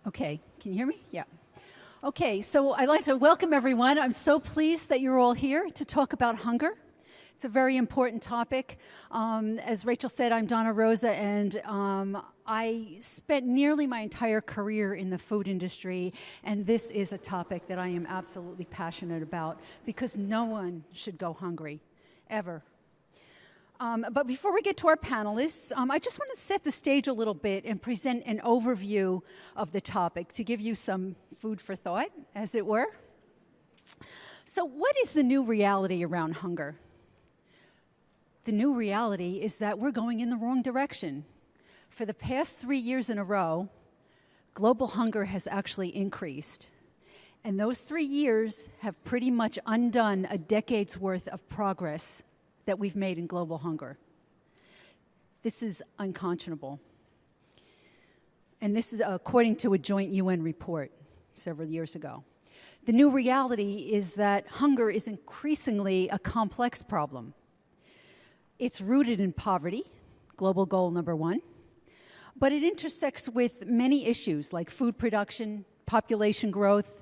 Okay, can you hear me? Yeah. Okay, so I'd like to welcome everyone. I'm so pleased that you're all here to talk about hunger. It's a very important topic. As Rachel said, I'm Donna Rosa, and I spent nearly my entire career in the food industry, and this is a topic that I am absolutely passionate about because no one should go hungry, ever. But before we get to our panelists, I just want to set the stage a little bit and present an overview of the topic to give you some food for thought, as it were. So what is the new reality around hunger? The new reality is that we're going in the wrong direction. For the past 3 years in a row, global hunger has actually increased. And those 3 years have pretty much undone a decade's worth of progress that we've made in global hunger. This is unconscionable. And this is according to a joint UN report several years ago. The new reality is that hunger is increasingly a complex problem. It's rooted in poverty, global goal number 1, but it intersects with many issues like food production, population growth,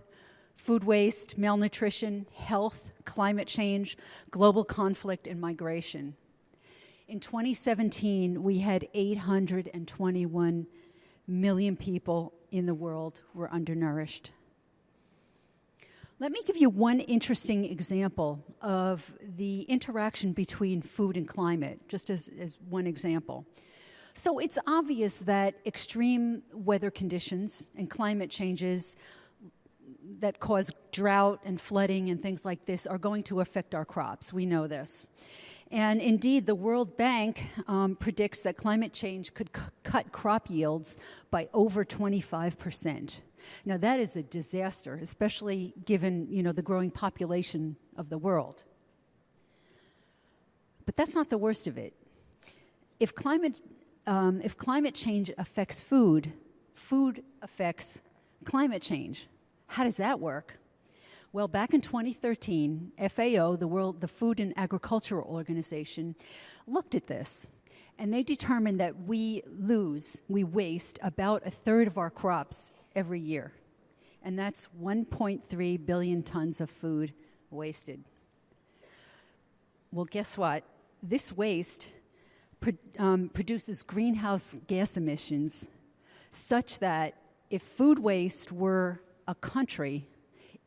food waste, malnutrition, health, climate change, global conflict, and migration. In 2017, we had 821 million people in the world who were undernourished. Let me give you one interesting example of the interaction between food and climate, just as one example. So it's obvious that extreme weather conditions and climate changes that cause drought and flooding and things like this are going to affect our crops. We know this. And indeed, the World Bank predicts that climate change could cut crop yields by over 25%. Now, that is a disaster, especially given, the growing population of the world. But that's not the worst of it. If climate change affects food, food affects climate change. How does that work? Well, back in 2013, FAO, the Food and Agricultural Organization, looked at this, and they determined that we waste about a third of our crops every year, and that's 1.3 billion tons of food wasted. Well, guess what? This waste produces greenhouse gas emissions such that if food waste were a country,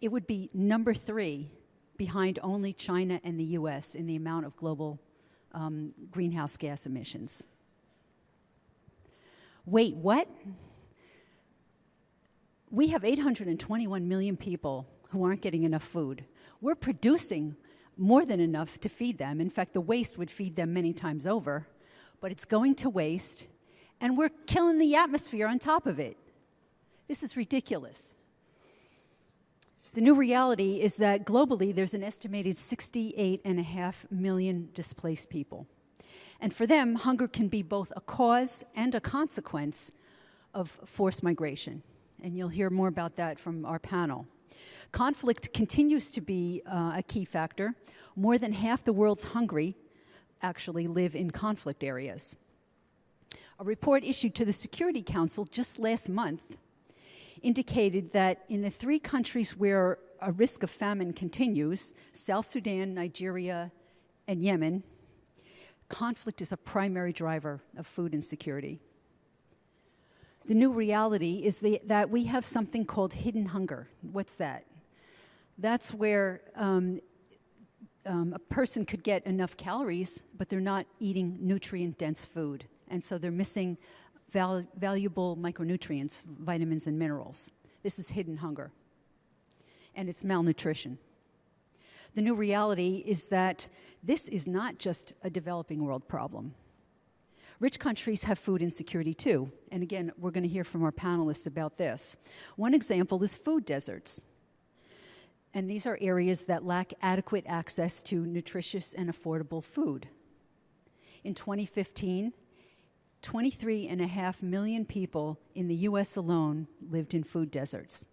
it would be number 3 behind only China and the U.S. in the amount of global greenhouse gas emissions. Wait, what? We have 821 million people who aren't getting enough food. We're producing more than enough to feed them. In fact, the waste would feed them many times over, but it's going to waste, and we're killing the atmosphere on top of it. This is ridiculous. The new reality is that globally there's an estimated 68.5 million displaced people. And for them, hunger can be both a cause and a consequence of forced migration. And you'll hear more about that from our panel. Conflict continues to be a key factor. More than half the world's hungry actually live in conflict areas. A report issued to the Security Council just last month indicated that in the 3 countries where a risk of famine continues, South Sudan, Nigeria, and Yemen, conflict is a primary driver of food insecurity. The new reality is that we have something called hidden hunger. What's that? That's where a person could get enough calories, but they're not eating nutrient-dense food, and so they're missing valuable micronutrients, vitamins, and minerals. This is hidden hunger, and it's malnutrition. The new reality is that this is not just a developing world problem. Rich countries have food insecurity too, and again, we're going to hear from our panelists about this. One example is food deserts, and these are areas that lack adequate access to nutritious and affordable food. In 2015, 23.5 million people in the U.S. alone lived in food deserts.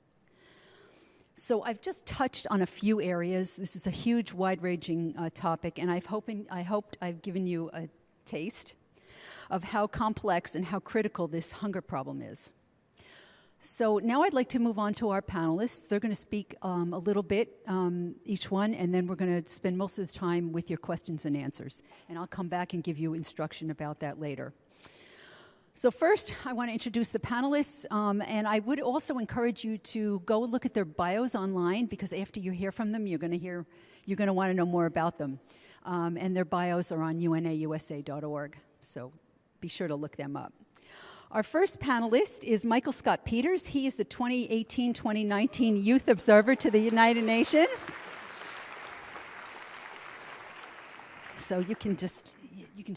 So I've just touched on a few areas. This is a huge, wide-ranging topic, and I hoped I've given you a taste of how complex and how critical this hunger problem is. So now I'd like to move on to our panelists. They're going to speak a little bit, each one, and then we're going to spend most of the time with your questions and answers. And I'll come back and give you instruction about that later. So first, I want to introduce the panelists, and I would also encourage you to go look at their bios online, because after you hear from them, you're going to want to know more about them. And their bios are on unausa.org, so be sure to look them up. Our first panelist is Michael Scott Peters. He is the 2018-2019 Youth Observer to the United Nations. So you can just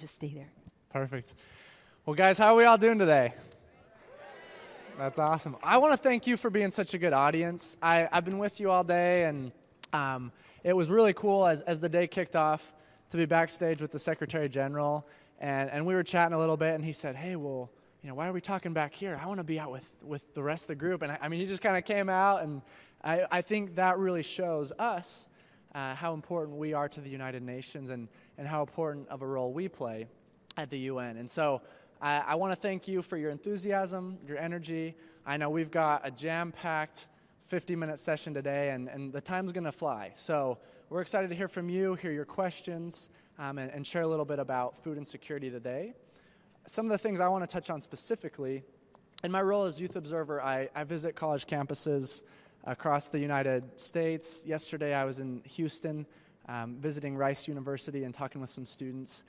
stay there. Perfect. Well, guys, how are we all doing today? That's awesome. I want to thank you for being such a good audience. I've been with you all day, and it was really cool as the day kicked off to be backstage with the Secretary General, and we were chatting a little bit, and he said, hey, well, why are we talking back here? I want to be out with the rest of the group. And I mean, he just kind of came out, and I think that really shows us how important we are to the United Nations and how important of a role we play at the UN. And so I want to thank you for your enthusiasm, your energy. I know we've got a jam-packed 50-minute session today, and the time's going to fly. So we're excited to hear from you, hear your questions, and share a little bit about food insecurity today. Some of the things I want to touch on specifically, in my role as Youth Observer, I visit college campuses across the United States. Yesterday I was in Houston visiting Rice University and talking with some students.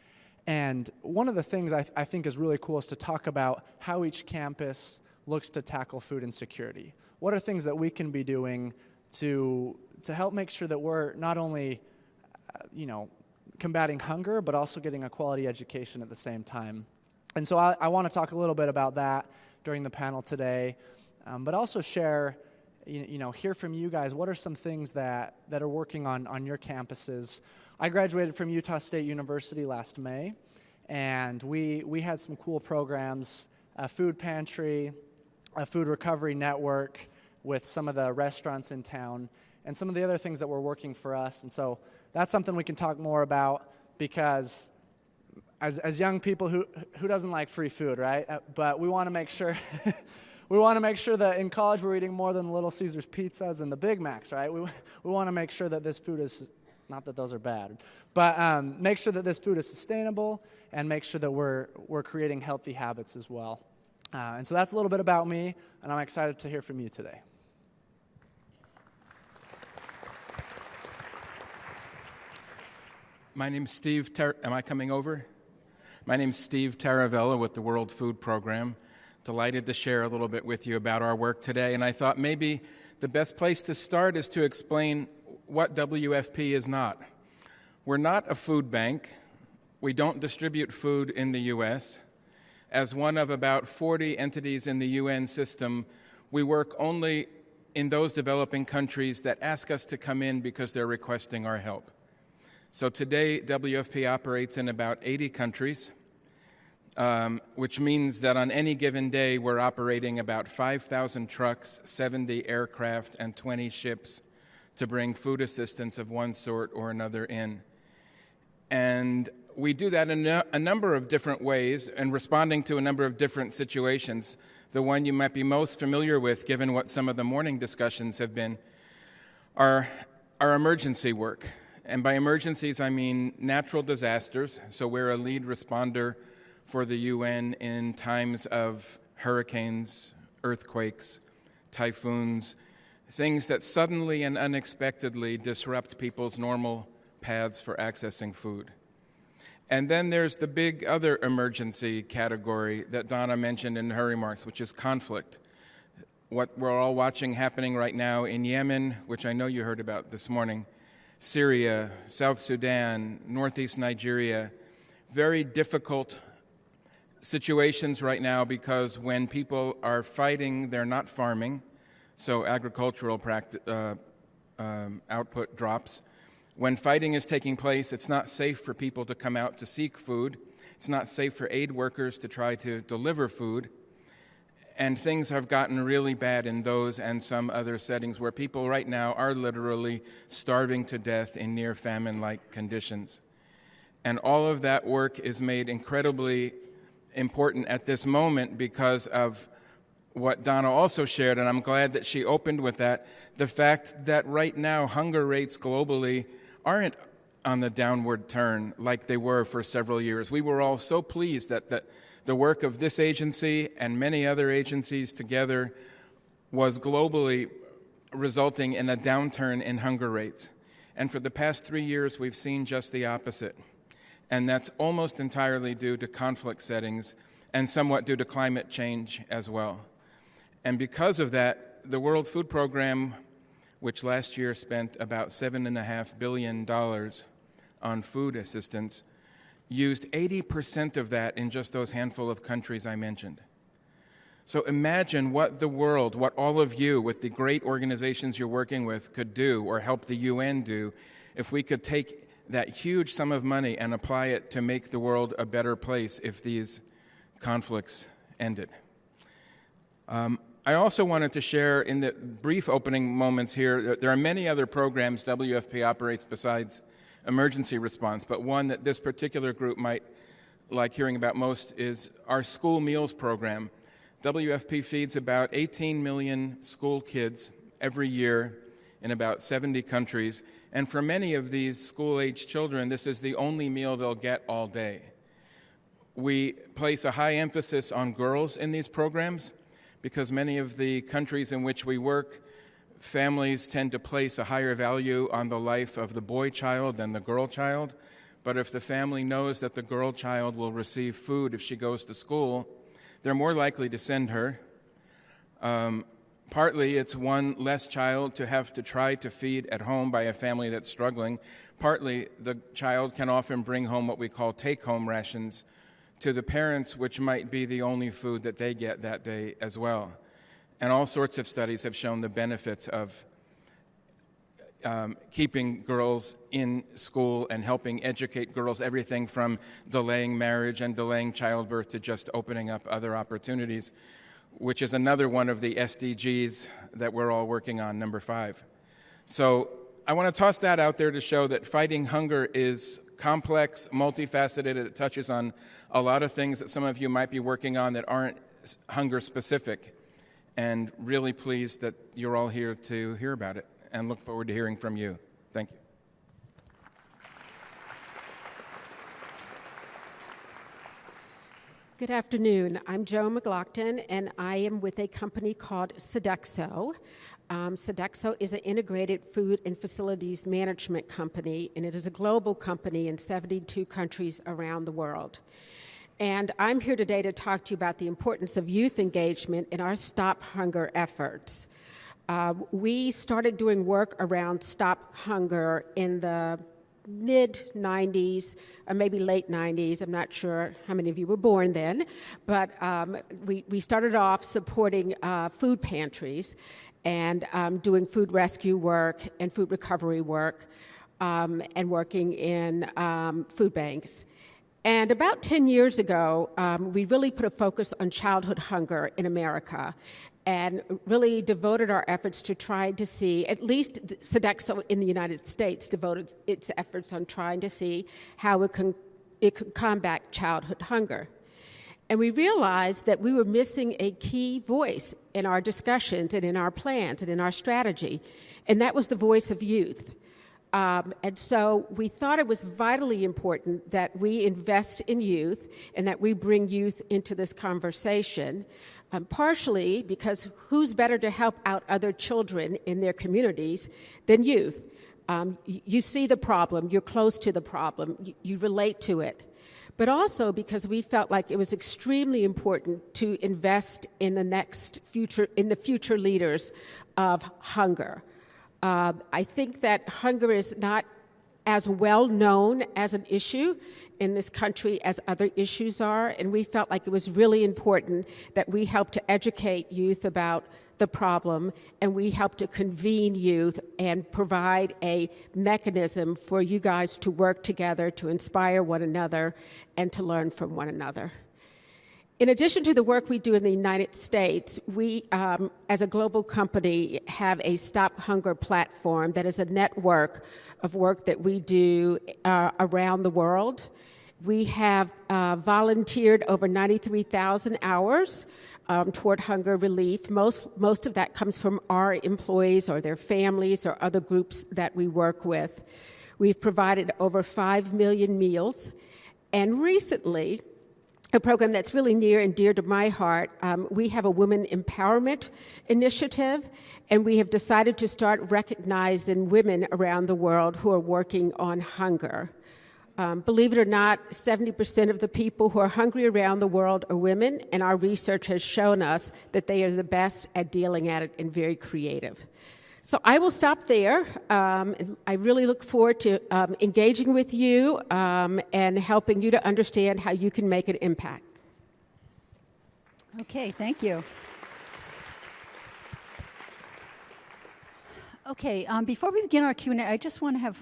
And one of the things I think is really cool is to talk about how each campus looks to tackle food insecurity. What are things that we can be doing to help make sure that we're not only combating hunger, but also getting a quality education at the same time. And so I want to talk a little bit about that during the panel today, but also share, hear from you guys. What are some things that are working on your campuses? I graduated from Utah State University last May, and we had some cool programs, a food pantry, a food recovery network with some of the restaurants in town, and some of the other things that were working for us. And so that's something we can talk more about, because as young people, who doesn't like free food, right? But we want to make sure that in college we're eating more than Little Caesars pizzas and the Big Macs, right? We want to make sure that this food is, not that those are bad, but make sure that this food is sustainable, and make sure that we're creating healthy habits as well. And so that's a little bit about me, and I'm excited to hear from you today. My name's Steve Am I coming over? My name's Steve Taravella with the World Food Program. Delighted to share a little bit with you about our work today. And I thought maybe the best place to start is to explain what WFP is not. We're not a food bank. We don't distribute food in the U.S. As one of about 40 entities in the UN system, we work only in those developing countries that ask us to come in because they're requesting our help. So today, WFP operates in about 80 countries, which means that on any given day, we're operating about 5,000 trucks, 70 aircraft, and 20 ships to bring food assistance of one sort or another in. And we do that in a number of different ways and responding to a number of different situations. The one you might be most familiar with, given what some of the morning discussions have been, are our emergency work. And by emergencies, I mean natural disasters. So we're a lead responder for the UN in times of hurricanes, earthquakes, typhoons, things that suddenly and unexpectedly disrupt people's normal paths for accessing food. And then there's the big other emergency category that Donna mentioned in her remarks, which is conflict. What we're all watching happening right now in Yemen, which I know you heard about this morning, Syria, South Sudan, Northeast Nigeria, very difficult situations right now, because when people are fighting, they're not farming, so agricultural output drops. When fighting is taking place, it's not safe for people to come out to seek food. It's not safe for aid workers to try to deliver food. And things have gotten really bad in those and some other settings where people right now are literally starving to death in near famine-like conditions. And all of that work is made incredibly important at this moment because of what Donna also shared, and I'm glad that she opened with that, the fact that right now hunger rates globally aren't on the downward turn like they were for several years. We were all so pleased that the work of this agency and many other agencies together was globally resulting in a downturn in hunger rates. And for the past 3 years, we've seen just the opposite. And that's almost entirely due to conflict settings and somewhat due to climate change as well. And because of that, the World Food Program, which last year spent about $7.5 billion on food assistance, used 80% of that in just those handful of countries I mentioned. So imagine what the world, what all of you with the great organizations you're working with could do, or help the UN do, if we could take that huge sum of money and apply it to make the world a better place if these conflicts ended. I also wanted to share in the brief opening moments here that there are many other programs WFP operates besides emergency response, but one that this particular group might like hearing about most is our school meals program. WFP feeds about 18 million school kids every year in about 70 countries, and for many of these school-age children, this is the only meal they'll get all day. We place a high emphasis on girls in these programs because many of the countries in which we work, families tend to place a higher value on the life of the boy child than the girl child. But if the family knows that the girl child will receive food if she goes to school, they're more likely to send her. Partly it's one less child to have to try to feed at home by a family that's struggling. Partly the child can often bring home what we call take-home rations to the parents, which might be the only food that they get that day as well. And all sorts of studies have shown the benefits of keeping girls in school and helping educate girls, everything from delaying marriage and delaying childbirth to just opening up other opportunities, which is another one of the SDGs that we're all working on, number 5. So I want to toss that out there to show that fighting hunger is complex, multifaceted. It touches on a lot of things that some of you might be working on that aren't hunger specific. And really pleased that you're all here to hear about it, and look forward to hearing from you. Thank you. Good afternoon. I'm Joan McGlockton, and I am with a company called Sodexo. Sodexo is an integrated food and facilities management company, and it is a global company in 72 countries around the world. And I'm here today to talk to you about the importance of youth engagement in our Stop Hunger efforts. We started doing work around Stop Hunger in the mid-90s, or maybe late 90s. I'm not sure how many of you were born then, but we started off supporting food pantries and doing food rescue work and food recovery work and working in food banks. And about 10 years ago, we really put a focus on childhood hunger in America and really devoted our efforts to trying to see, at least Sodexo in the United States devoted its efforts on trying to see how it could combat childhood hunger. And we realized that we were missing a key voice in our discussions and in our plans and in our strategy, and that was the voice of youth. And so we thought it was vitally important that we invest in youth and that we bring youth into this conversation, partially because who's better to help out other children in their communities than youth? You see the problem, you're close to the problem, you relate to it. But also because we felt like it was extremely important to invest in the future leaders of hunger. I think that hunger is not as well known as an issue in this country as other issues are, and we felt like it was really important that we help to educate youth about the problem, and we help to convene youth and provide a mechanism for you guys to work together, to inspire one another, and to learn from one another. In addition to the work we do in the United States, we, as a global company, have a Stop Hunger platform that is a network of work that we do around the world. We have volunteered over 93,000 hours toward hunger relief. Most of that comes from our employees or their families or other groups that we work with. We've provided over 5 million meals. And recently, a program that's really near and dear to my heart, we have a women empowerment initiative, and we have decided to start recognizing women around the world who are working on hunger. Believe it or not, 70% of the people who are hungry around the world are women, and our research has shown us that they are the best at dealing at it and very creative. So I will stop there. I really look forward to engaging with you and helping you to understand how you can make an impact. Okay, thank you. Okay, before we begin our Q&A, I just want to have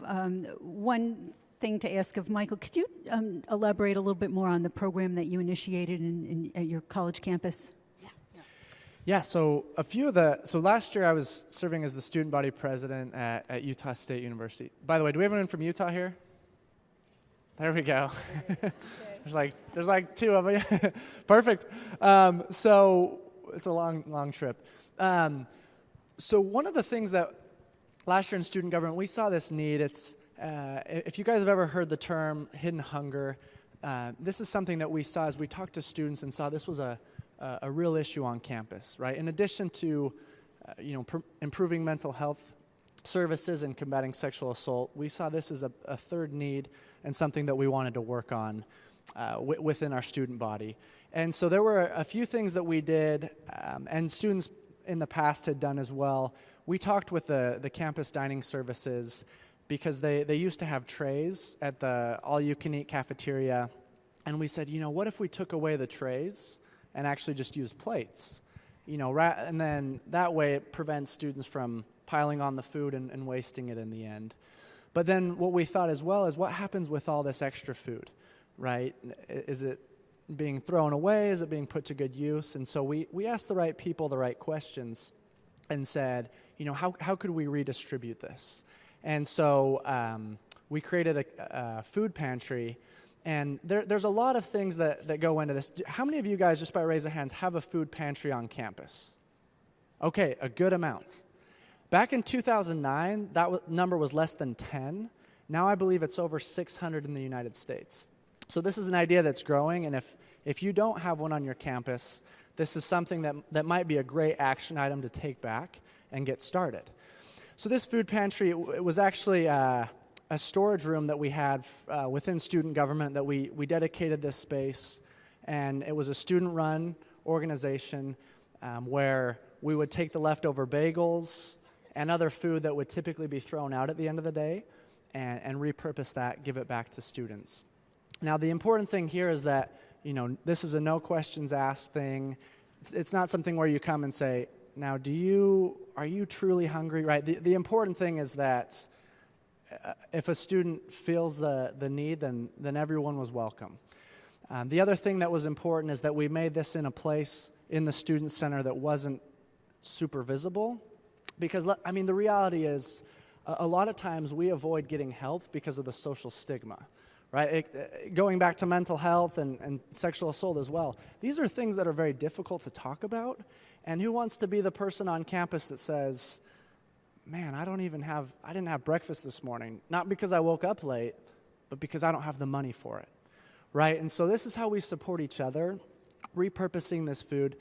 one thing to ask of Michael. Could you elaborate a little bit more on the program that you initiated at your college campus? Yeah, so last year I was serving as the student body president at Utah State University. By the way, do we have anyone from Utah here? There we go. Okay. There's like two of you. Perfect. So it's a long trip. So one of the things that last year in student government, we saw this need. It's if you guys have ever heard the term hidden hunger, this is something that we saw as we talked to students and saw this was a real issue on campus, right? In addition to, improving mental health services and combating sexual assault, we saw this as a third need and something that we wanted to work on within our student body. And so there were a few things that we did, and students in the past had done as well. We talked with the campus dining services because they used to have trays at the all-you-can-eat cafeteria, and we said, what if we took away the trays and actually just use plates, and then that way it prevents students from piling on the food and wasting it in the end. But then what we thought as well is what happens with all this extra food, right? Is it being thrown away? Is it being put to good use? And so we asked the right people the right questions and said, how could we redistribute this? And so we created a food pantry. And there's a lot of things that go into this. How many of you guys, just by raise of hands, have a food pantry on campus? Okay, a good amount. Back in 2009, that number was less than 10. Now I believe it's over 600 in the United States. So this is an idea that's growing, and if you don't have one on your campus, this is something that might be a great action item to take back and get started. So this food pantry, it was actually a storage room that we had within student government that we dedicated this space, and it was a student-run organization where we would take the leftover bagels and other food that would typically be thrown out at the end of the day and repurpose that, give it back to students. Now, the important thing here is that, this is a no questions asked thing. It's not something where you come and say, now, are you truly hungry, right? The important thing is that if a student feels the need, then everyone was welcome. The other thing that was important is that we made this in a place in the student center that wasn't super visible. Because, the reality is a lot of times we avoid getting help because of the social stigma, right? Going back to mental health and sexual assault as well. These are things that are very difficult to talk about. And who wants to be the person on campus that says, man, I didn't have breakfast this morning, not because I woke up late, but because I don't have the money for it, right? And so this is how we support each other, repurposing this food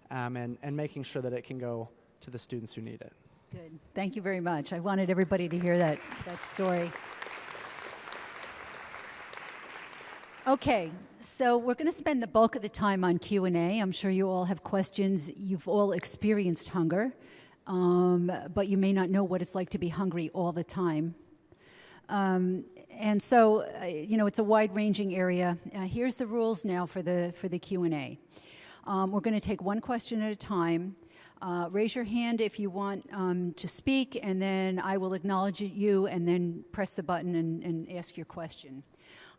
and making sure that it can go to the students who need it. Good. Thank you very much. I wanted everybody to hear that story. Okay, so we're going to spend the bulk of the time on Q&A. I'm sure you all have questions. You've all experienced hunger. But you may not know what it's like to be hungry all the time. And so, it's a wide-ranging area. Here's the rules now for the Q&A. We're going to take one question at a time. Raise your hand if you want to speak, and then I will acknowledge you, and then press the button and ask your question.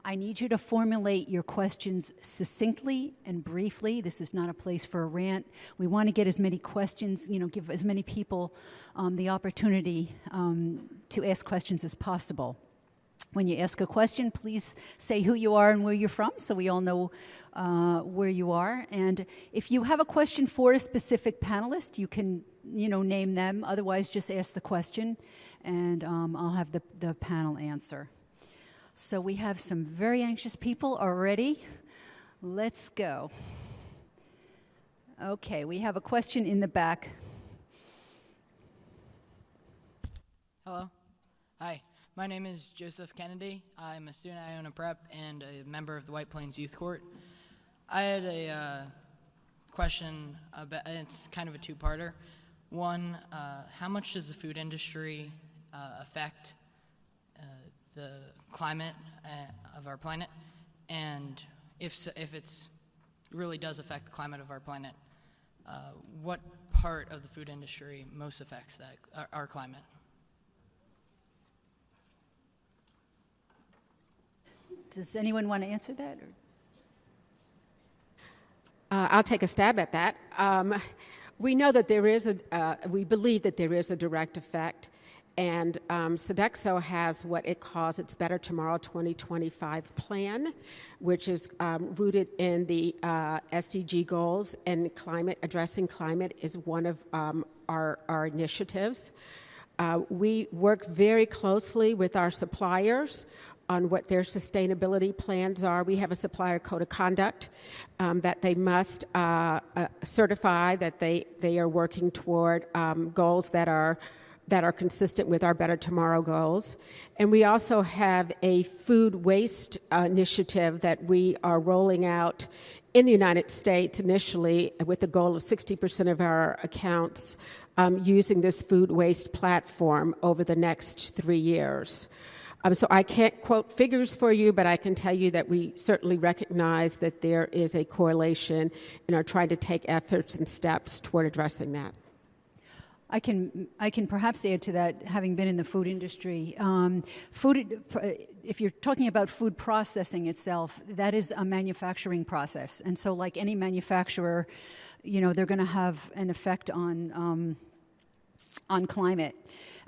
I need you to formulate your questions succinctly and briefly. This is not a place for a rant. We want to get as many questions, give as many people the opportunity to ask questions as possible. When you ask a question, please say who you are and where you're from so we all know where you are. And if you have a question for a specific panelist, you can, name them. Otherwise, just ask the question, and I'll have the panel answer. So we have some very anxious people already. Let's go. Okay, we have a question in the back. Hello. Hi. My name is Joseph Kennedy. I'm a student at Iona Prep and a member of the White Plains Youth Court. I had a question about, it's kind of a two-parter. One, how much does the food industry affect the climate of our planet? And if it really does affect the climate of our planet, what part of the food industry most affects our climate? Does anyone want to answer that? I'll take a stab at that. We know that we believe that there is a direct effect, and Sodexo has what it calls its Better Tomorrow 2025 plan, which is rooted in the SDG goals, and addressing climate is one of our initiatives. We work very closely with our suppliers on what their sustainability plans are. We have a supplier code of conduct that they must certify that they are working toward goals that are consistent with our Better Tomorrow goals. And we also have a food waste initiative that we are rolling out in the United States initially with the goal of 60% of our accounts using this food waste platform over the next 3 years. So I can't quote figures for you, but I can tell you that we certainly recognize that there is a correlation and are trying to take efforts and steps toward addressing that. I can perhaps add to that, having been in the food industry. If you're talking about food processing itself, that is a manufacturing process. And so like any manufacturer, they're going to have an effect on climate.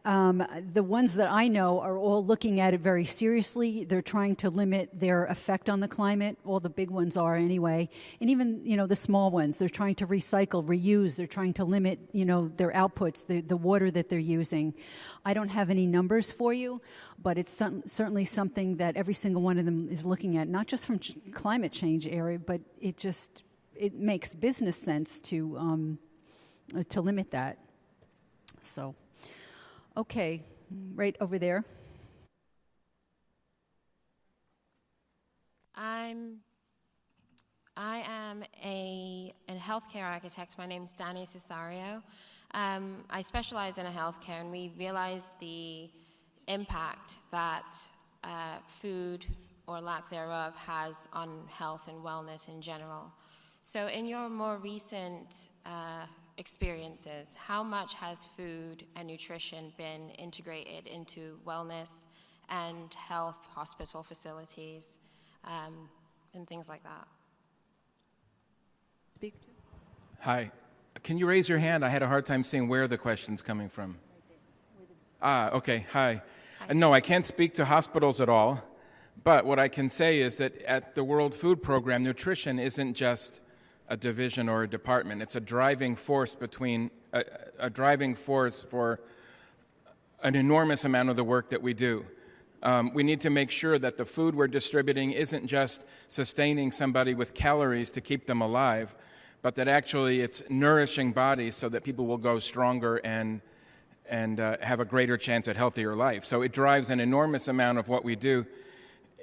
The ones that I know are all looking at it very seriously. They're trying to limit their effect on the climate. All the big ones are anyway. And even, the small ones, they're trying to recycle, reuse. They're trying to limit, their outputs, the water that they're using. I don't have any numbers for you, but it's certainly something that every single one of them is looking at, not just from climate change area, but it makes business sense to limit that. So. Okay, right over there. I am a healthcare architect. My name is Dani Cesario. I specialize in healthcare, and we realize the impact that food or lack thereof has on health and wellness in general. So in your more recent experiences, how much has food and nutrition been integrated into wellness and health hospital facilities and things like that? Speak to. Hi. Can you raise your hand? I had a hard time seeing where the question's coming from. Okay. Hi. No, I can't speak to hospitals at all, but what I can say is that at the World Food Program, nutrition isn't just a division or a department. It's a driving force for an enormous amount of the work that we do. We need to make sure that the food we're distributing isn't just sustaining somebody with calories to keep them alive, but that actually it's nourishing bodies so that people will go stronger and have a greater chance at healthier life. So it drives an enormous amount of what we do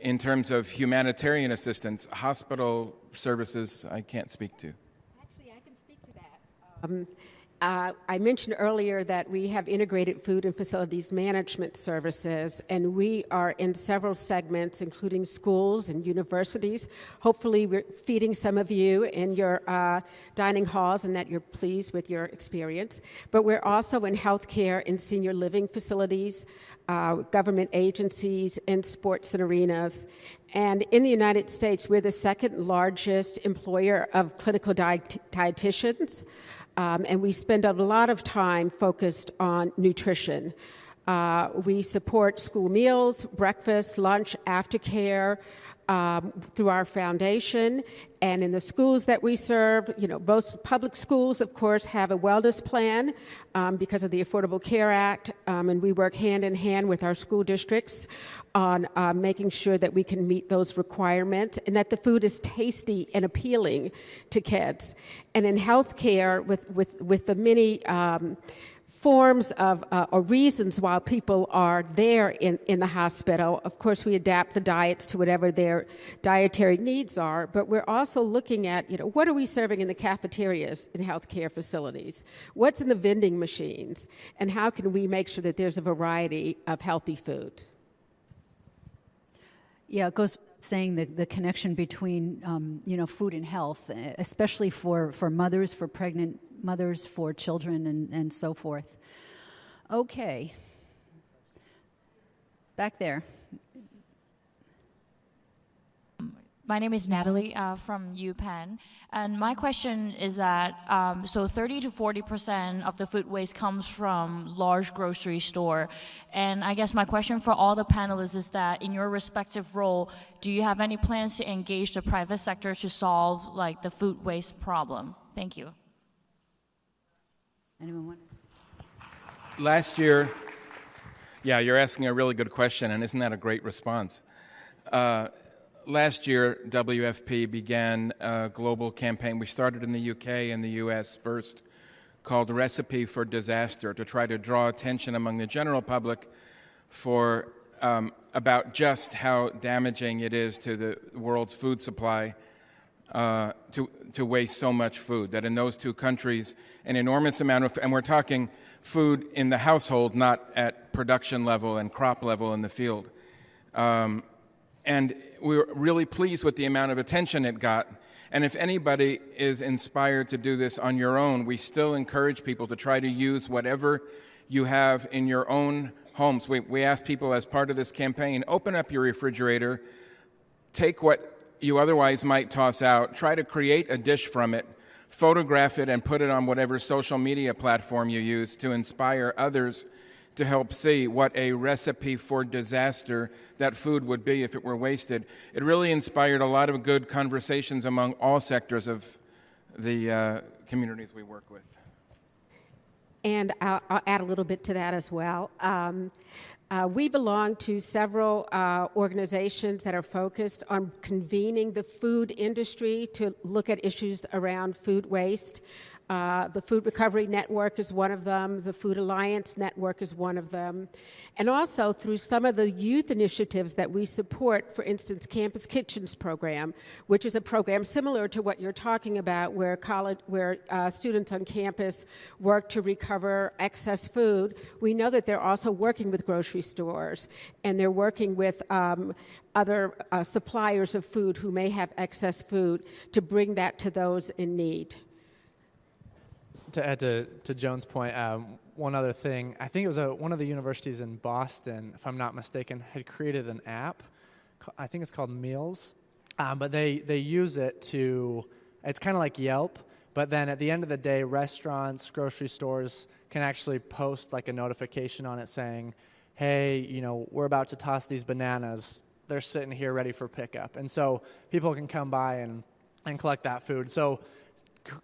in terms of humanitarian assistance. Hospital services, I can't speak to. Actually, I can speak to that. I mentioned earlier that we have integrated food and facilities management services, and we are in several segments, including schools and universities. Hopefully, we're feeding some of you in your dining halls and that you're pleased with your experience. But we're also in healthcare and senior living facilities, government agencies, and sports and arenas. And in the United States, we're the second largest employer of clinical dietitians. And we spend a lot of time focused on nutrition. We support school meals, breakfast, lunch, aftercare through our foundation. And in the schools that we serve, most public schools, of course, have a wellness plan because of the Affordable Care Act. And we work hand in hand with our school districts on making sure that we can meet those requirements and that the food is tasty and appealing to kids. And in healthcare, with the many forms of or reasons why people are there in the hospital. Of course, we adapt the diets to whatever their dietary needs are, but we're also looking at, what are we serving in the cafeterias in healthcare facilities? What's in the vending machines? And how can we make sure that there's a variety of healthy food? Yeah, it goes without saying the connection between, food and health, especially for mothers, for pregnant mothers, for children, and so forth. Okay. Back there. My name is Natalie from UPenn, and my question is that so 30 to 40% of the food waste comes from large grocery store, and I guess my question for all the panelists is that in your respective role, do you have any plans to engage the private sector to solve the food waste problem? Thank you. Anyone want to? Last year, yeah, you're asking a really good question, and isn't that a great response? Last year, WFP began a global campaign. We started in the UK and the US first, called Recipe for Disaster, to try to draw attention among the general public for about just how damaging it is to the world's food supply to waste so much food. That in those two countries, an enormous amount of, and we're talking food in the household, not at production level and crop level in the field. And we were really pleased with the amount of attention it got. And if anybody is inspired to do this on your own, we still encourage people to try to use whatever you have in your own homes. We ask people as part of this campaign, open up your refrigerator, take what you otherwise might toss out, try to create a dish from it, photograph it, and put it on whatever social media platform you use to inspire others to help see what a recipe for disaster that food would be if it were wasted. It really inspired a lot of good conversations among all sectors of the communities we work with. And I'll add a little bit to that as well. We belong to several organizations that are focused on convening the food industry to look at issues around food waste. The Food Recovery Network is one of them. The Food Alliance Network is one of them. And also through some of the youth initiatives that we support, for instance, Campus Kitchens program, which is a program similar to what you're talking about, where students on campus work to recover excess food. We know that they're also working with grocery stores, and they're working with other suppliers of food who may have excess food to bring that to those in need. To add to Joan's point, one other thing, I think it was one of the universities in Boston, if I'm not mistaken, had created an app. I think it's called Meals, but they use it to, it's kind of like Yelp, but then at the end of the day, restaurants, grocery stores can actually post like a notification on it saying, hey, we're about to toss these bananas. They're sitting here ready for pickup. And so people can come by and collect that food. So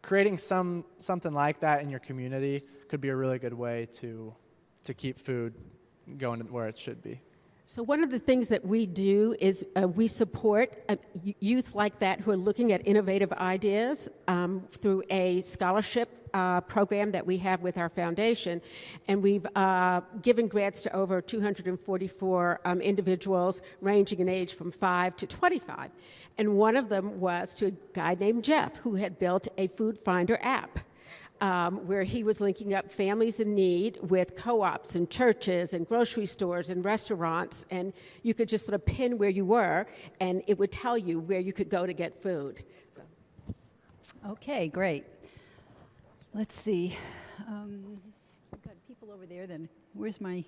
creating something like that in your community could be a really good way to keep food going where it should be. So one of the things that we do is we support youth like that who are looking at innovative ideas through a scholarship program that we have with our foundation. And we've given grants to over 244 individuals ranging in age from 5 to 25. And one of them was to a guy named Jeff, who had built a food finder app. Where he was linking up families in need with co-ops and churches and grocery stores and restaurants, and you could just sort of pin where you were, and it would tell you where you could go to get food. So. Okay, great. Let's see. I've got people over there. Then where's my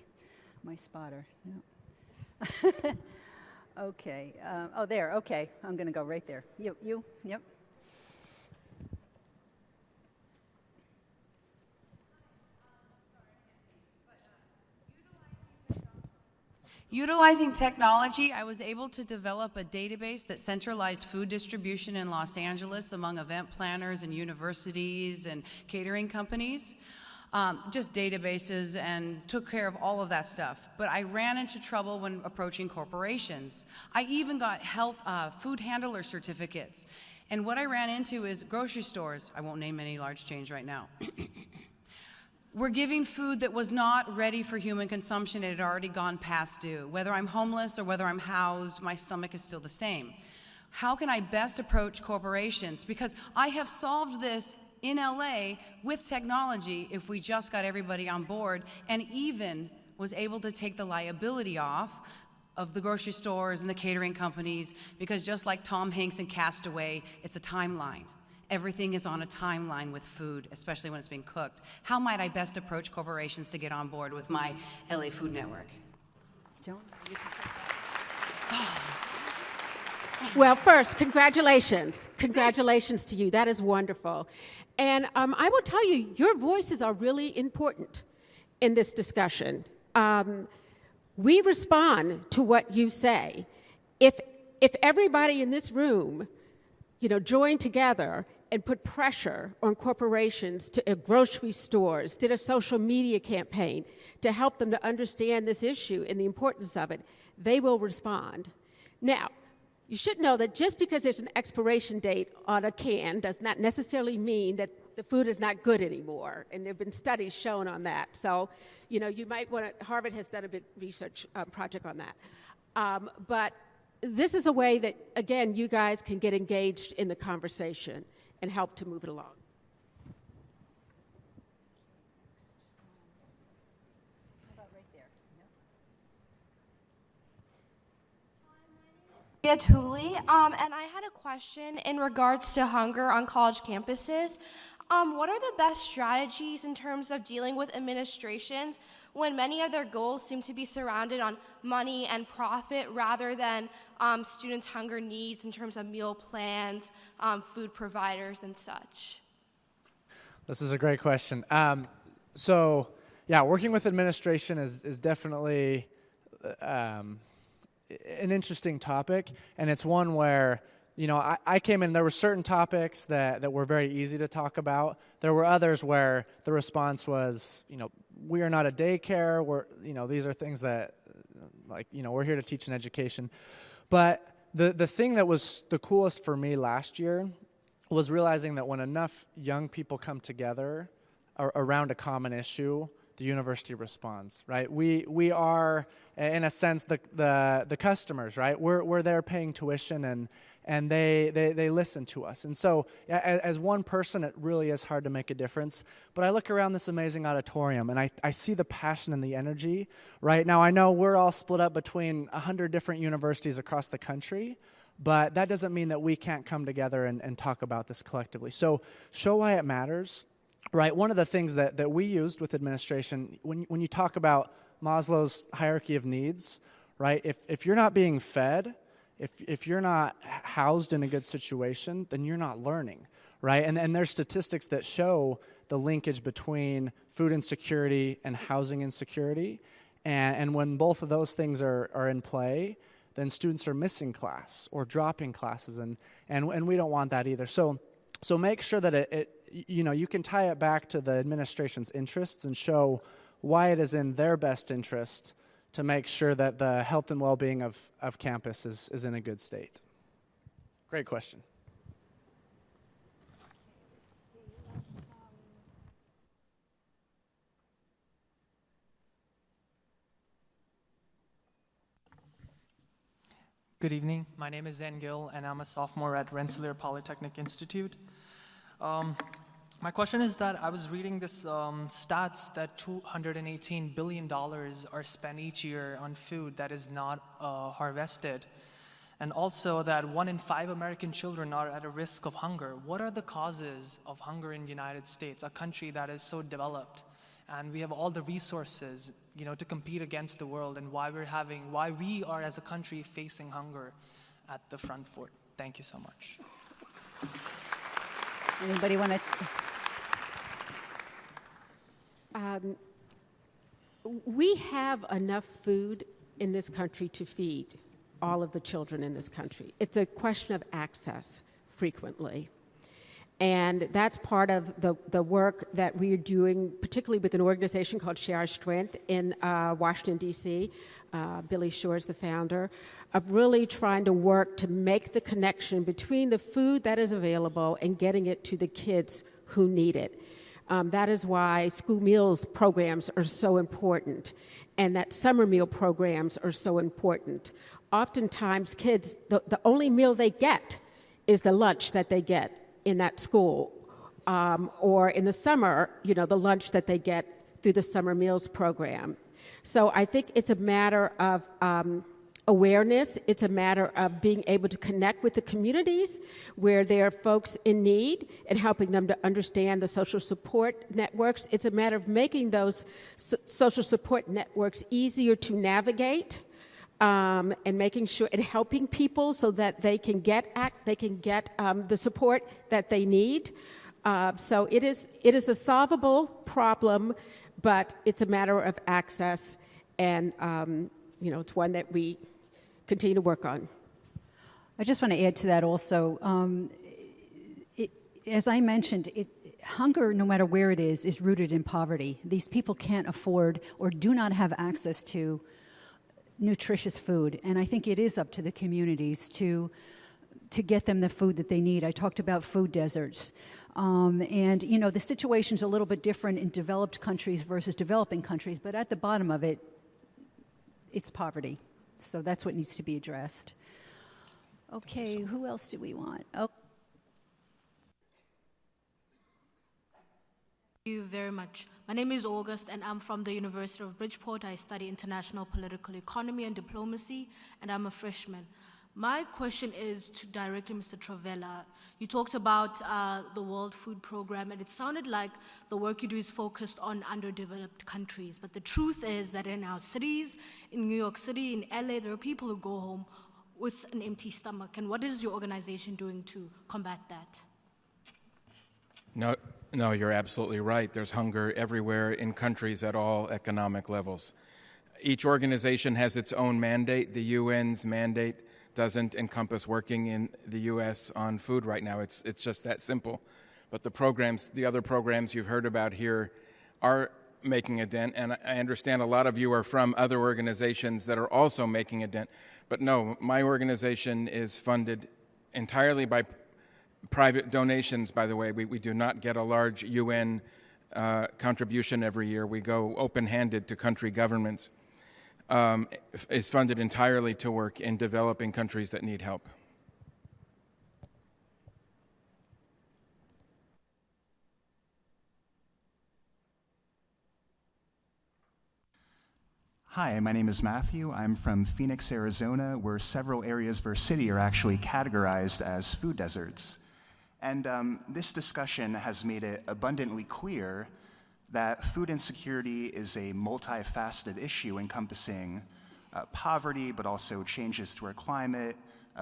spotter? No. Okay. Oh, there. Okay, I'm going to go right there. You. Yep. Utilizing technology, I was able to develop a database that centralized food distribution in Los Angeles among event planners and universities and catering companies. Just databases, and took care of all of that stuff. But I ran into trouble when approaching corporations. I even got food handler certificates. And what I ran into is grocery stores, I won't name any large chains right now, were giving food that was not ready for human consumption. It had already gone past due. Whether I'm homeless or whether I'm housed, my stomach is still the same. How can I best approach corporations? Because I have solved this in LA with technology if we just got everybody on board, and even was able to take the liability off of the grocery stores and the catering companies, because just like Tom Hanks in Castaway, it's a timeline. Everything is on a timeline with food, especially when it's being cooked. How might I best approach corporations to get on board with my LA Food Network? Joan, you can take that. Well, first, congratulations. Congratulations to you. That is wonderful. And I will tell you, your voices are really important in this discussion. We respond to what you say. If everybody in this room, joined together and put pressure on corporations to grocery stores, did a social media campaign to help them to understand this issue and the importance of it, they will respond. Now, you should know that just because there's an expiration date on a can does not necessarily mean that the food is not good anymore, and there have been studies shown on that. So, you might want to, Harvard has done a big research project on that. But this is a way that, again, you guys can get engaged in the conversation and help to move it along. How about right there? Yeah, Thule, and I had a question in regards to hunger on college campuses. What are the best strategies in terms of dealing with administrations when many of their goals seem to be surrounded on money and profit rather than students' hunger needs in terms of meal plans, food providers, and such? This is a great question. So, working with administration is definitely an interesting topic, and it's one where I came in, there were certain topics that were very easy to talk about. There were others where the response was, we are not a daycare. These are things that, we're here to teach an education. But the thing that was the coolest for me last year was realizing that when enough young people come together around a common issue, the university responds, right? We are, in a sense, the customers, right? We're there paying tuition, and they listen to us. And so as one person, it really is hard to make a difference. But I look around this amazing auditorium, and I see the passion and the energy. Right now, I know we're all split up between 100 different universities across the country, but that doesn't mean that we can't come together and talk about this collectively. So show why it matters. Right, one of the things that we used with administration, when you talk about Maslow's hierarchy of needs, right, if you're not being fed, if you're not housed in a good situation, then you're not learning, right? And there's statistics that show the linkage between food insecurity and housing insecurity, and when both of those things are in play, then students are missing class or dropping classes, and we don't want that either. So make sure that you can tie it back to the administration's interests and show why it is in their best interest to make sure that the health and well-being of campus is in a good state. Great question. Good evening. My name is Zen Gill, and I'm a sophomore at Rensselaer Polytechnic Institute. My question is that I was reading this stats that $218 billion are spent each year on food that is not harvested, and also that 1 in 5 American children are at a risk of hunger. What are the causes of hunger in the United States, a country that is so developed, and we have all the resources, to compete against the world, and why we are as a country facing hunger at the front foot? Thank you so much. Anybody want to? We have enough food in this country to feed all of the children in this country. It's a question of access frequently. And that's part of the work that we're doing, particularly with an organization called Share Our Strength in Washington, D.C. Billy Shore is the founder, of really trying to work to make the connection between the food that is available and getting it to the kids who need it. That is why school meals programs are so important, and that summer meal programs are so important. Oftentimes, kids, the only meal they get is the lunch that they get in that school, or in the summer, the lunch that they get through the summer meals program. So I think it's a matter of awareness. It's a matter of being able to connect with the communities where there are folks in need and helping them to understand the social support networks. It's a matter of making those social support networks easier to navigate, and making sure and helping people so that they can get the support that they need. So it is a solvable problem, but it's a matter of access, and it's one that we continue to work on. I just want to add to that also. As I mentioned, hunger, no matter where it is rooted in poverty. These people can't afford or do not have access to nutritious food, and I think it is up to the communities to get them the food that they need. I talked about food deserts, and the situation's a little bit different in developed countries versus developing countries, but at the bottom of it, it's poverty. So that's what needs to be addressed. Okay, who else do we want? Oh. Thank you very much. My name is August, and I'm from the University of Bridgeport. I study international political economy and diplomacy, and I'm a freshman. My question is to directly Mr. Taravella. You talked about the World Food Program, and it sounded like the work you do is focused on underdeveloped countries. But the truth is that in our cities, in New York City, in LA, there are people who go home with an empty stomach. And what is your organization doing to combat that? No, you're absolutely right. There's hunger everywhere in countries at all economic levels. Each organization has its own mandate. The UN's mandate doesn't encompass working in the U.S. on food right now. It's just that simple. But the other programs you've heard about here are making a dent, and I understand a lot of you are from other organizations that are also making a dent. But no, my organization is funded entirely by private donations, by the way. We do not get a large UN contribution every year. We go open-handed to country governments. Is funded entirely to work in developing countries that need help. Hi, my name is Matthew. I'm from Phoenix, Arizona, where several areas of our city are actually categorized as food deserts. And this discussion has made it abundantly clear that food insecurity is a multifaceted issue encompassing poverty, but also changes to our climate,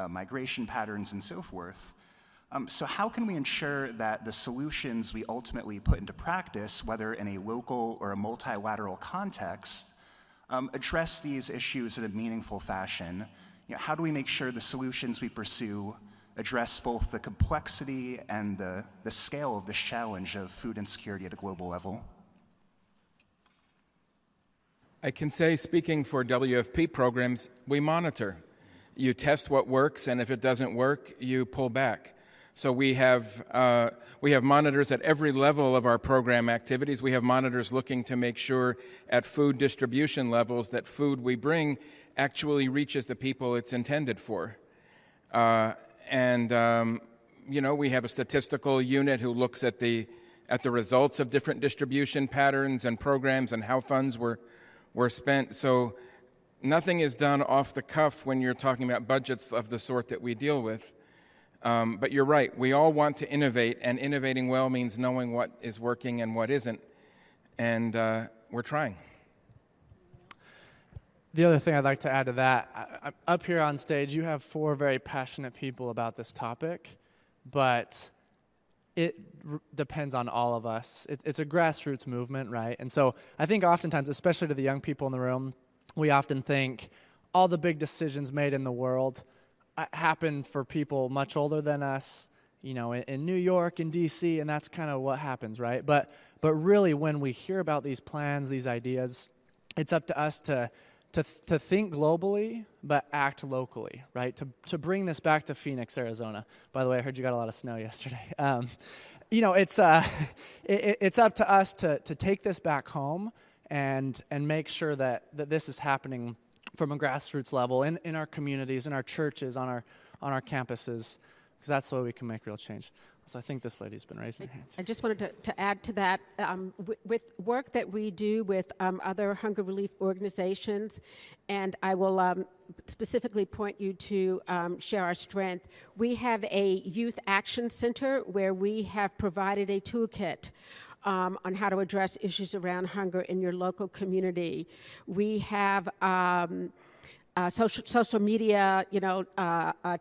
migration patterns, and so forth. So how can we ensure that the solutions we ultimately put into practice, whether in a local or a multilateral context, address these issues in a meaningful fashion? How do we make sure the solutions we pursue address both the complexity and the scale of this challenge of food insecurity at a global level? I can say, speaking for WFP programs, we monitor. You test what works, and if it doesn't work, you pull back. So we have monitors at every level of our program activities. We have monitors looking to make sure at food distribution levels that food we bring actually reaches the people it's intended for. We have a statistical unit who looks at the results of different distribution patterns and programs and how funds were spent. So nothing is done off the cuff when you're talking about budgets of the sort that we deal with. But you're right, we all want to innovate, and innovating well means knowing what is working and what isn't. And we're trying. The other thing I'd like to add to that, up here on stage, you have 4 very passionate people about this topic, but it depends on all of us. It's a grassroots movement, right? And so I think oftentimes, especially to the young people in the room, we often think, all the big decisions made in the world happen for people much older than us, in New York and D.C., and that's kind of what happens, right? But really, when we hear about these plans, these ideas, it's up to us to think globally, but act locally, right? To bring this back to Phoenix, Arizona. By the way, I heard you got a lot of snow yesterday. It's up to us to take this back home and make sure that this is happening from a grassroots level in our communities, in our churches, on our campuses, because that's the way we can make real change. So I think this lady's been raising her hand. I just wanted to add to that, with work that we do with other hunger relief organizations, and I will specifically point you to Share Our Strength. We have a youth action center where we have provided a toolkit on how to address issues around hunger in your local community. We have social media,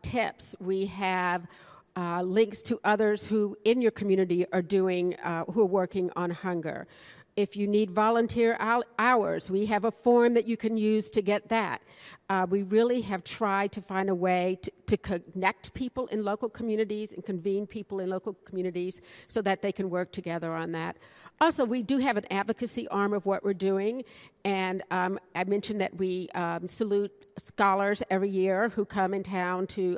tips. We have links to others who in your community are doing, who are working on hunger. If you need volunteer hours, we have a form that you can use to get that. We really have tried to find a way to connect people in local communities and convene people in local communities so that they can work together on that. Also, we do have an advocacy arm of what we're doing, and I mentioned that we salute scholars every year who come in town to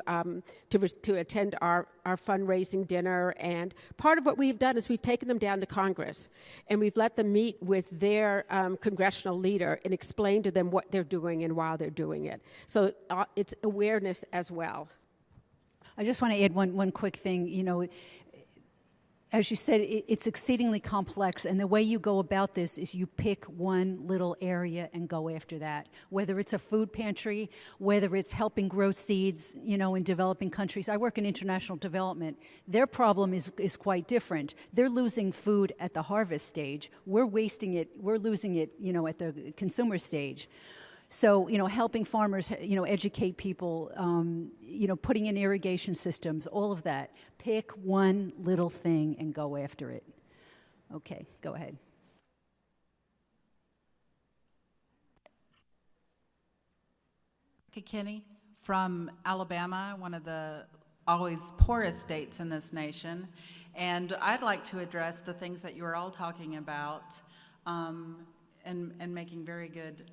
attend our fundraising dinner. And part of what we've done is we've taken them down to Congress, and we've let them meet with their congressional leader and explain to them what they're doing and why they're doing it. So it's awareness as well. I just want to add one quick thing. As you said, it's exceedingly complex, and the way you go about this is you pick one little area and go after that. Whether it's a food pantry, whether it's helping grow seeds, in developing countries. I work in international development. Their problem is quite different. They're losing food at the harvest stage. We're wasting it. We're losing it, at the consumer stage. So, helping farmers, educate people, putting in irrigation systems, all of that. Pick one little thing and go after it. Okay, go ahead. Kinney from Alabama, one of the always poorest states in this nation. And I'd like to address the things that you were all talking about and making very good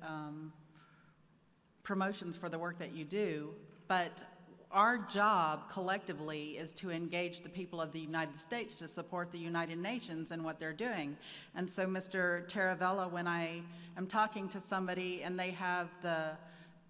promotions for the work that you do, but our job collectively is to engage the people of the United States to support the United Nations and what they're doing. And so, Mr. Taravella, when I am talking to somebody and they have the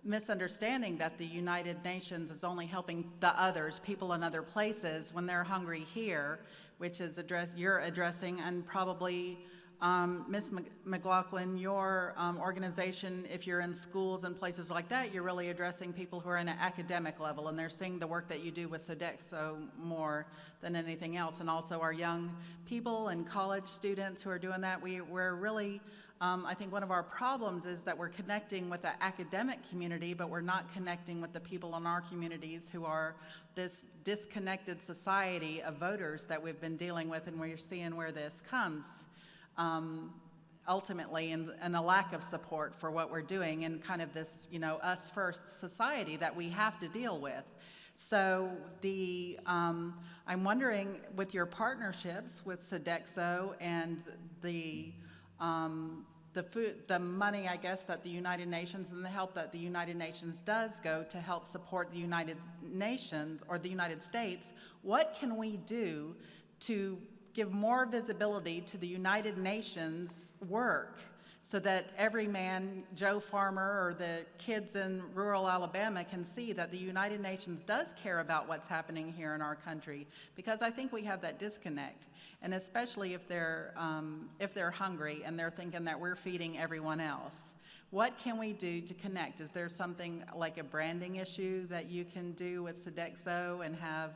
misunderstanding that the United Nations is only helping the others, people in other places, when they're hungry here, which is you're addressing, and probably Ms. Mclaughlin, your organization, if you're in schools and places like that, you're really addressing people who are in an academic level, and they're seeing the work that you do with Sodexo more than anything else. And also our young people and college students who are doing that. We're really, I think one of our problems is that we're connecting with the academic community, but we're not connecting with the people in our communities who are this disconnected society of voters that we've been dealing with, and we're seeing where this comes. Ultimately, and a lack of support for what we're doing and kind of this, us first society that we have to deal with. So I'm wondering, with your partnerships with Sodexo and the money, I guess, that the United Nations and the help that the United Nations does go to help support the United Nations or the United States, what can we do to give more visibility to the United Nations work so that every man, Joe Farmer, or the kids in rural Alabama can see that the United Nations does care about what's happening here in our country? Because I think we have that disconnect, and especially if they're hungry and they're thinking that we're feeding everyone else. What can we do to connect? Is there something like a branding issue that you can do with Sodexo and have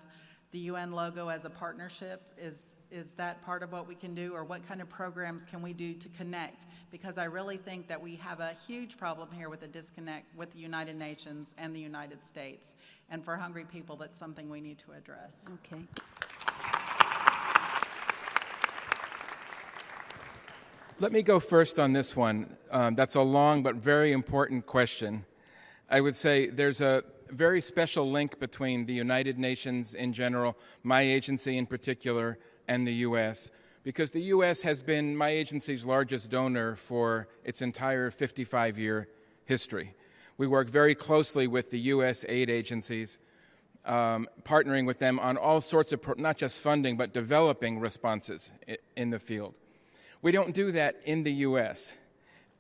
the UN logo as a partnership? Is that part of what we can do, or what kind of programs can we do to connect? Because I really think that we have a huge problem here with the disconnect with the United Nations and the United States. And for hungry people, that's something we need to address. Okay. Let me go first on this one. That's a long but very important question. I would say there's a very special link between the United Nations in general, my agency in particular, and the U.S., because the U.S. has been my agency's largest donor for its entire 55-year history. We work very closely with the U.S. aid agencies, partnering with them on all sorts of, not just funding, but developing responses in the field. We don't do that in the U.S.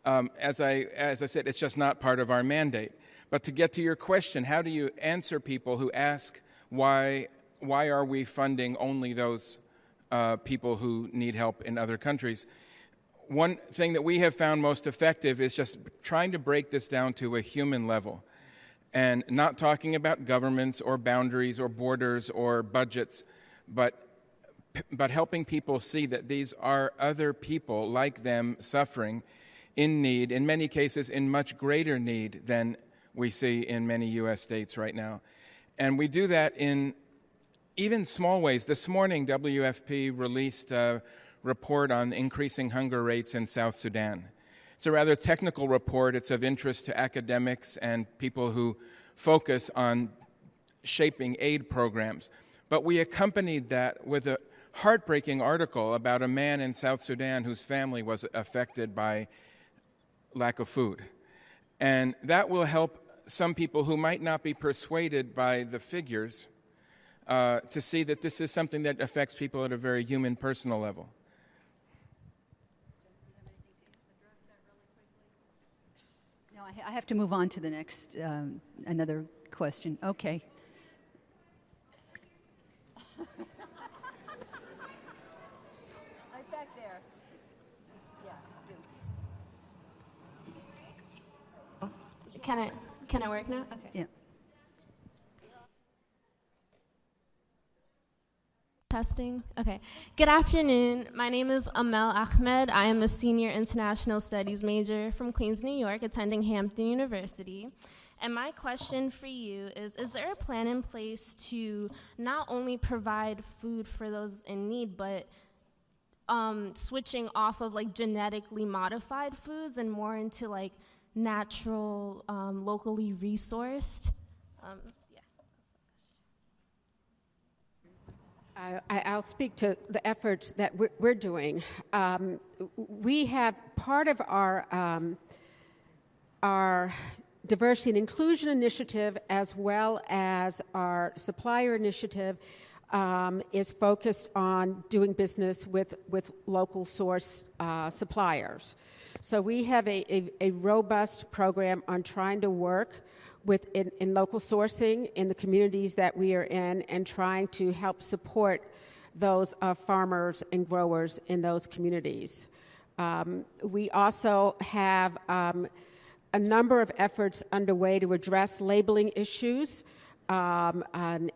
As I said, it's just not part of our mandate. But to get to your question, how do you answer people who ask why are we funding only those people who need help in other countries? One thing that we have found most effective is just trying to break this down to a human level and not talking about governments or boundaries or borders or budgets, but helping people see that these are other people like them suffering in need, in many cases in much greater need than we see in many U.S. states right now. And we do that in even small ways. This morning, WFP released a report on increasing hunger rates in South Sudan. It's a rather technical report. It's of interest to academics and people who focus on shaping aid programs. But we accompanied that with a heartbreaking article about a man in South Sudan whose family was affected by lack of food. And that will help some people who might not be persuaded by the figures to see that this is something that affects people at a very human, personal level. No, I have to move on to the next, another question. Okay. Right back there. Yeah, Can I work now? Okay. Yeah. Testing. Okay. Good afternoon. My name is Amel Ahmed. I am a senior international studies major from Queens, New York, attending Hampton University. And my question for you is there a plan in place to not only provide food for those in need, but switching off of like genetically modified foods and more into like natural, locally resourced? I'll speak to the efforts that we're doing. We have part of our diversity and inclusion initiative, as well as our supplier initiative, is focused on doing business with local source suppliers. So we have a robust program on trying to work in local sourcing in the communities that we are in and trying to help support those farmers and growers in those communities. We also have a number of efforts underway to address labeling issues and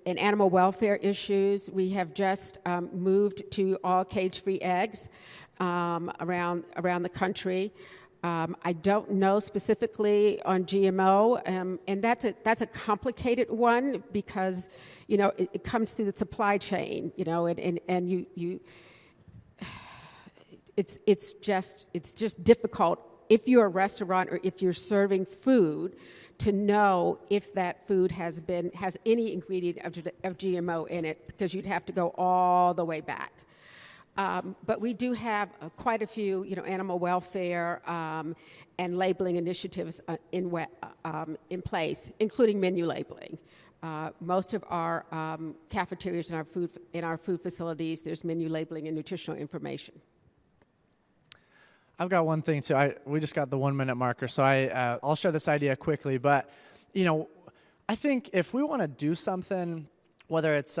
animal welfare issues. We have just moved to all cage-free eggs around the country. I don't know specifically on GMO, and that's a complicated one because, you know, it comes through the supply chain, you know, and you it's just difficult if you're a restaurant or if you're serving food to know if that food has any ingredient of GMO in it, because you'd have to go all the way back. But we do have quite a few, you know, animal welfare and labeling initiatives in place, including menu labeling. Most of our cafeterias and our food facilities, there's menu labeling and nutritional information. I've got one thing too. We just got the 1 minute marker, so I'll share this idea quickly. But you know, I think if we want to do something, whether it's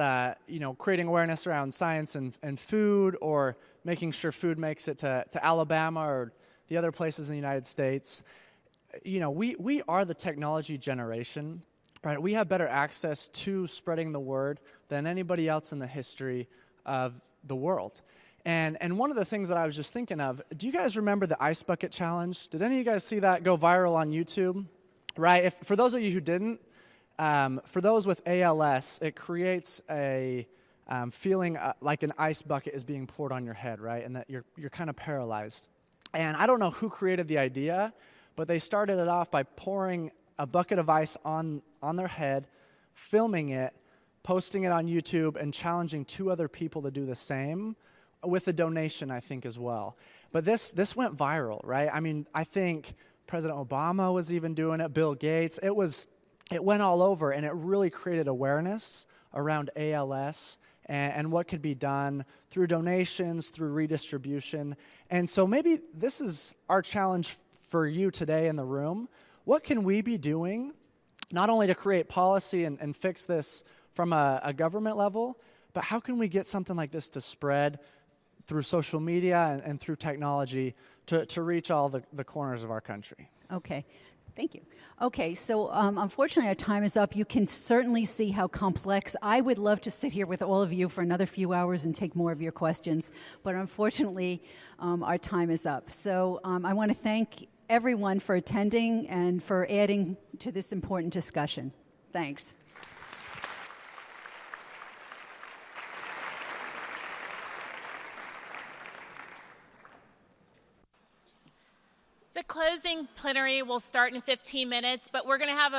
creating awareness around science and food, or making sure food makes it to Alabama or the other places in the United States, you know, we are the technology generation, right? We have better access to spreading the word than anybody else in the history of the world. And one of the things that I was just thinking of, do you guys remember the Ice Bucket Challenge? Did any of you guys see that go viral on YouTube? Right? For those of you who didn't, for those with ALS, it creates a feeling like an ice bucket is being poured on your head, right? And that you're kind of paralyzed. And I don't know who created the idea, but they started it off by pouring a bucket of ice on their head, filming it, posting it on YouTube, and challenging 2 other people to do the same with a donation, I think, as well. But this went viral, right? I mean, I think President Obama was even doing it, Bill Gates. It went all over, and it really created awareness around ALS and what could be done through donations, through redistribution. And so maybe this is our challenge for you today in the room. What can we be doing, not only to create policy and fix this from a government level, but how can we get something like this to spread through social media and through technology to reach all the corners of our country? Okay. Thank you. Okay, so unfortunately our time is up. You can certainly see how complex. I would love to sit here with all of you for another few hours and take more of your questions, but unfortunately our time is up. So I want to thank everyone for attending and for adding to this important discussion. Thanks. The closing plenary will start in 15 minutes, but we're going to have a